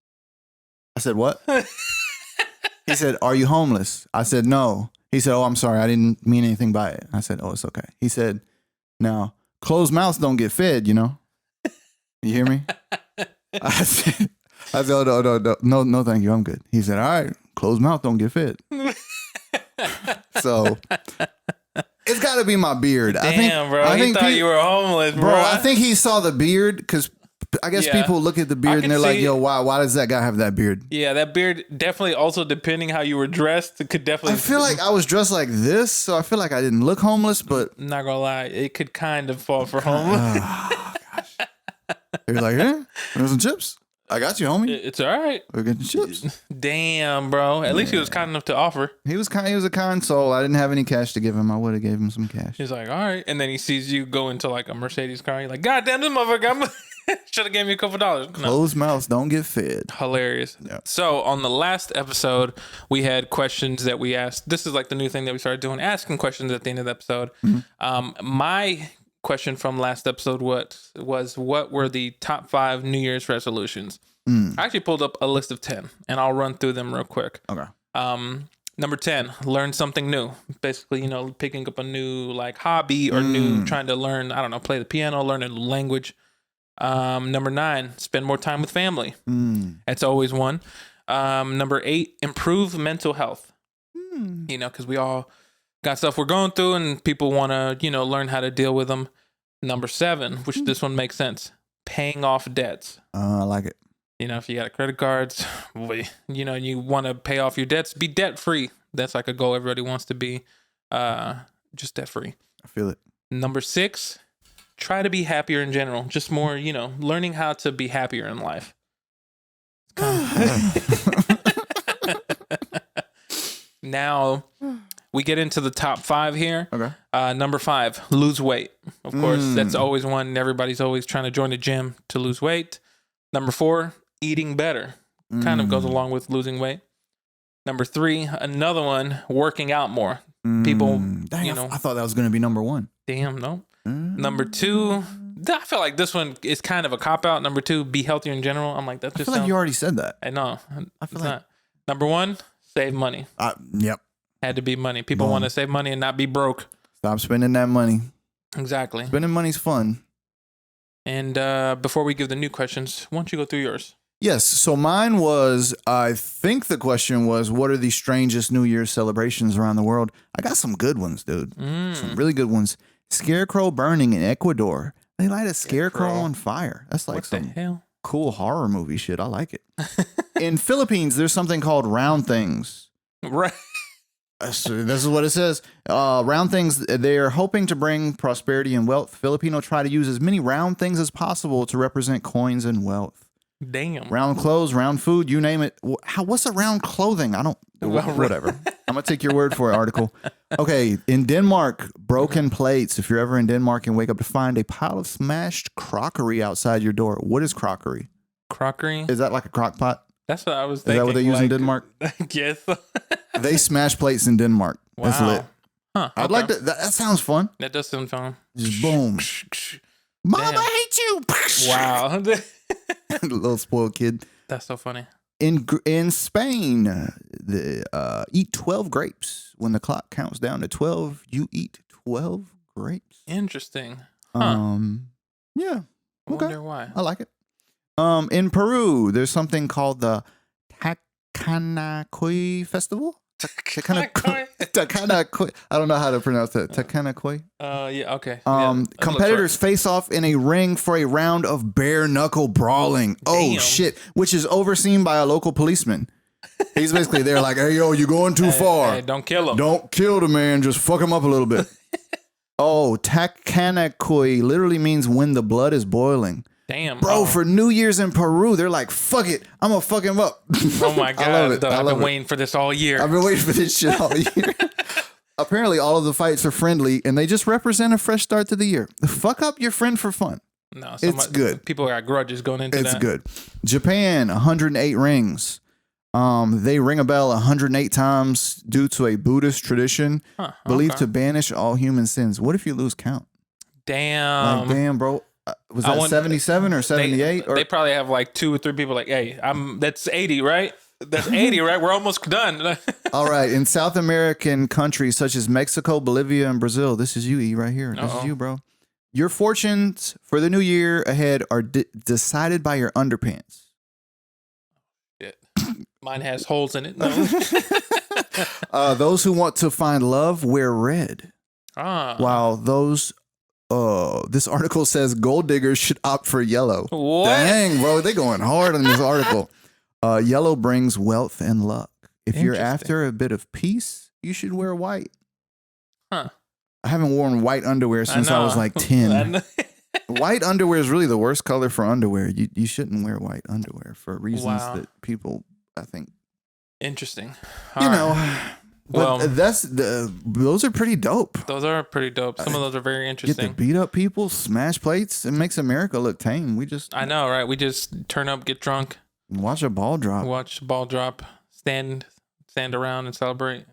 I said, what? He said, are you homeless? I said, no. He said, oh, I'm sorry. I didn't mean anything by it. I said, oh, it's okay. He said, now, closed mouths don't get fed, You hear me? I said, oh, no, thank you. I'm good. He said, all right, closed mouth don't get fed. So it's got to be my beard. Damn, bro. I thought you were homeless, bro. I think he saw the beard because I guess people look at the beard and they're like, yo, why does that guy have that beard? Yeah, that beard definitely also depending how you were dressed, it could definitely. I feel like I was dressed like this, so I feel like I didn't look homeless, but. I'm not gonna lie, it could kind of fall for homeless. Oh, gosh. You're like, hey, there's some chips. I got you, homie. It's all right. We're getting chips. Damn, bro. At least he was kind enough to offer. He was a kind soul. I didn't have any cash to give him. I would have gave him some cash. He's like, all right. And then he sees you go into like a Mercedes car. You're like, God damn, this motherfucker should have gave me a couple dollars. Closed mouths don't get fed. Hilarious. Yeah. So on the last episode, we had questions that we asked. This is like the new thing that we started doing, asking questions at the end of the episode. Mm-hmm. My question from last episode was what were the top 5 New Year's resolutions? I actually pulled up a list of 10, and I'll run through them real quick. Okay. Number 10, learn something new. Basically, picking up a new like hobby or trying to learn, I don't know, play the piano, learn a new language. Number 9, spend more time with family. That's always one. Number 8, improve mental health. Because we all got stuff we're going through and people want to, learn how to deal with them. Number 7, which this one makes sense, paying off debts. I like it. If you got credit cards, you want to pay off your debts, be debt free. That's like a goal everybody wants to be, just debt free. I feel it. Number 6, try to be happier in general. Just more, learning how to be happier in life. Now we get into the top 5 here. Okay. Number 5, lose weight. Of course, that's always one. Everybody's always trying to join the gym to lose weight. Number 4, eating better. Kind of goes along with losing weight. Number 3, another one, working out more. People, Dang, I thought that was going to be number 1. Damn, no. Number 2, I feel like this one is kind of a cop-out. Number 2, be healthier in general. I'm like, that just like you already said that. I know. I feel like... not. Number 1, save money. Yep. Had to be money. People want to save money and not be broke. Stop spending that money. Exactly. Spending money's fun. And before we give the new questions, why don't you go through yours? Yes. So mine was, I think the question was, what are the strangest New Year's celebrations around the world? I got some good ones, dude. Some really good ones. Scarecrow burning in Ecuador. They light a scarecrow on fire. That's like some cool horror movie shit. I like it. In Philippines, there's something called round things. Right. This is what it says. Round things, they are hoping to bring prosperity and wealth. Filipino try to use as many round things as possible to represent coins and wealth. Damn. Round clothes, round food, you name it. What's a round clothing? I don't, whatever. I'm going to take your word for it, article. Okay, in Denmark, broken plates. If you're ever in Denmark and wake up to find a pile of smashed crockery outside your door. What is crockery? Crockery? Is that like a crock pot? That's what I was thinking. Is that what they use in Denmark? Yes. They smash plates in Denmark. Wow. That's lit. Huh, I'd like to. That sounds fun. That does sound fun. Just boom. Mom, I hate you. Wow. Little spoiled kid. That's so funny. In Spain, eat 12 grapes. When the clock counts down to 12, you eat 12 grapes. Interesting. Huh. Yeah. I wonder why. I like it. In Peru, there's something called the Takanakoi Festival. Takanakoi. I don't know how to pronounce that. Takanakoi. Yeah, okay. Competitors face off in a ring for a round of bare knuckle brawling. Oh, shit. Which is overseen by a local policeman. He's basically there like, hey, yo, you're going too far. Hey, don't kill him. Don't kill the man. Just fuck him up a little bit. Takanakoi literally means when the blood is boiling. Damn. Bro, for New Year's in Peru, they're like, fuck it. I'm going to fuck him up. Oh, my God. I love it. I've been waiting for this all year. I've been waiting for this shit all year. Apparently, all of the fights are friendly, and they just represent a fresh start to the year. Fuck up your friend for fun. No, it's good. People got grudges going into that. It's good. Japan, 108 rings. They ring a bell 108 times due to a Buddhist tradition believed to banish all human sins. What if you lose count? Damn. Damn, bro. Was that 77 or 78? They probably have like 2 or 3 people like, hey, that's 80, right? That's 80, right? We're almost done. All right. In South American countries such as Mexico, Bolivia, and Brazil, this is you, E, right here. This is you, bro. Your fortunes for the new year ahead are decided by your underpants. Yeah. Mine has holes in it. No. Those who want to find love wear red. While those... this article says gold diggers should opt for yellow. What? Dang, bro, they going hard on this article. Yellow brings wealth and luck. If you're after a bit of peace, you should wear white. Huh. I haven't worn white underwear since I was like 10. White underwear is really the worst color for underwear. You shouldn't wear white underwear for reasons that people, I think. Interesting. You know. But those are pretty dope. Those are pretty dope. Some of those are very interesting. Get to beat up people, smash plates. It makes America look tame. I know, right? We just turn up, get drunk, watch a ball drop, stand around and celebrate,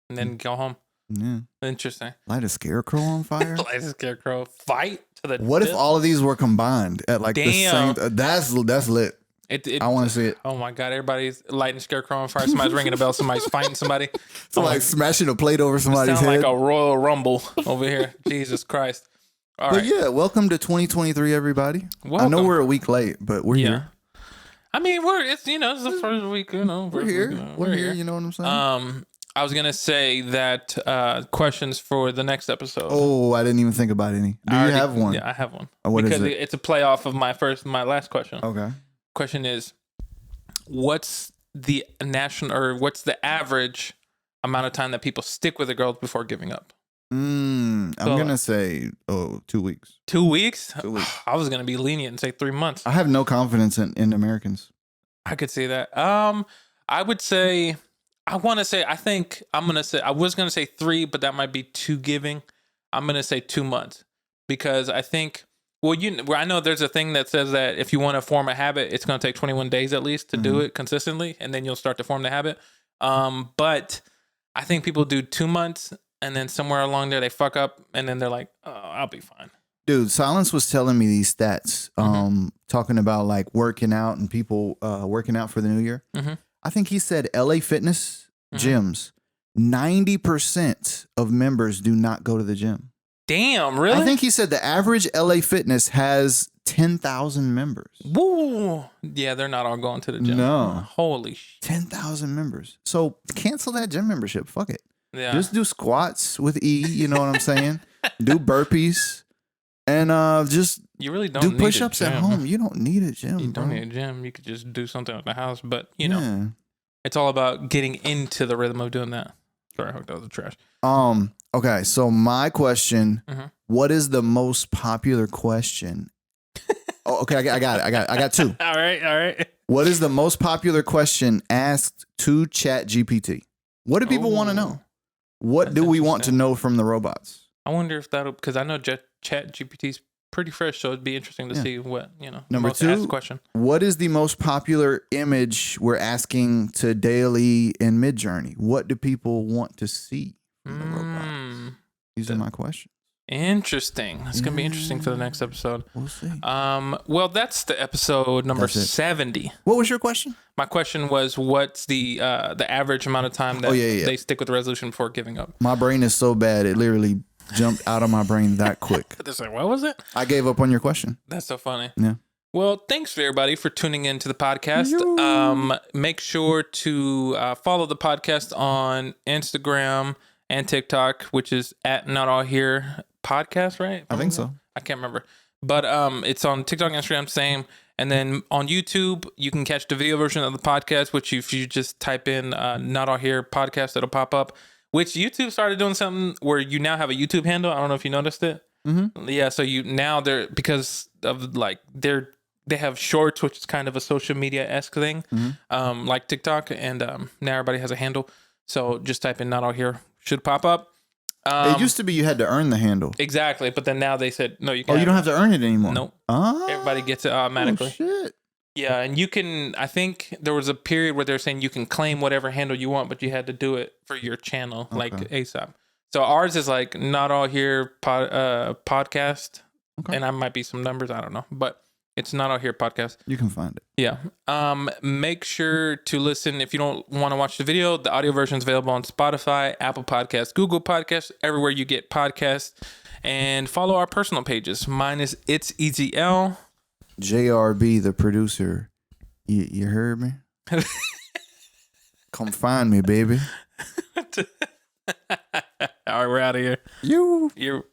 and then go home. Yeah, interesting. Light a scarecrow on fire. Light a scarecrow. Fight to the. What if all of these were combined at like the same? That's lit. I want to see it. Oh my God! Everybody's lighting scarecrow on fire. Somebody's ringing a bell. Somebody's fighting somebody. Somebody's smashing a plate over somebody's head. Sound like a Royal Rumble over here. Jesus Christ! All right. Yeah, welcome to 2023, everybody. Welcome. I know we're a week late, but we're here. I mean, it's the first week. We're here. We're here. You know what I'm saying? I was gonna say that questions for the next episode. Oh, I didn't even think about any. Do you have one? Yeah, I have one. What because is it? It's a playoff of my last question. Okay. Question is, what's the average amount of time that people stick with a girl before giving up? I'm gonna say 2 weeks. 2 weeks? 2 weeks. I was gonna be lenient and say 3 months. I have no confidence in Americans. I could see that. I would say I was gonna say 3, but that might be too giving. I'm gonna say 2 months because I think. Well, I know there's a thing that says that if you want to form a habit, it's going to take 21 days at least to do it consistently, and then you'll start to form the habit. But I think people do 2 months, and then somewhere along there they fuck up, and then they're like, "Oh, I'll be fine." Dude, Silence was telling me these stats, talking about like working out and people working out for the new year. I think he said LA Fitness gyms, 90% of members do not go to the gym. Damn, really? I think he said the average LA Fitness has 10,000 members. Woo! Yeah, they're not all going to the gym. No. Holy shit. 10,000 members. So cancel that gym membership. Fuck it. Yeah. Just do squats with E, you know what I'm saying? Do burpees. And just you really don't do push-ups at home. You don't need a gym. You don't need a gym. You could just do something at the house. But, it's all about getting into the rhythm of doing that. Sorry, I hooked that was the trash. Okay, so my question, what is the most popular question? Okay, I got it. I got 2. All right. What is the most popular question asked to ChatGPT? What do people want to know? What do we want to know from the robots? I wonder if because I know ChatGPT's pretty fresh, so it'd be interesting to see what, Number 2, question. What is the most popular image we're asking to Daily and Midjourney? What do people want to see from the robots? These are my questions. Interesting. It's going to be interesting for the next episode. We'll see. Well, that's the episode number 70. What was your question? My question was, what's the average amount of time that they stick with the resolution before giving up? My brain is so bad, it literally jumped out of my brain that quick. They're like, what was it? I gave up on your question. That's so funny. Yeah. Well, thanks for everybody for tuning in to the podcast. Make sure to follow the podcast on Instagram and TikTok, which is at Not All Here Podcast, right? I think so. I can't remember. But it's on TikTok and Instagram, same. And then on YouTube, you can catch the video version of the podcast, which if you just type in Not All Here Podcast, it'll pop up. Which YouTube started doing something where you now have a YouTube handle. I don't know if you noticed it. Mm-hmm. Yeah, so they're because of like they have shorts, which is kind of a social media-esque thing, like TikTok, and now everybody has a handle. So just type in Not All Here, should pop up. It used to be you had to earn the handle. Exactly, but then now they said, no, you can't. Oh, you don't have to earn it anymore? Nope. Oh, everybody gets it automatically. Oh, shit. Yeah, and you can, I think there was a period where they're saying you can claim whatever handle you want, but you had to do it for your channel, like ASAP. So ours is like Not All Here podcast, and I might be some numbers, I don't know, but it's Not All Here Podcast. You can find it. Yeah. Make sure to listen. If you don't want to watch the video, the audio version is available on Spotify, Apple Podcasts, Google Podcasts, everywhere you get podcasts. And follow our personal pages. Mine is It's Easy L. JRB, the producer. You heard me? Come find me, baby. All right, we're out of here. You.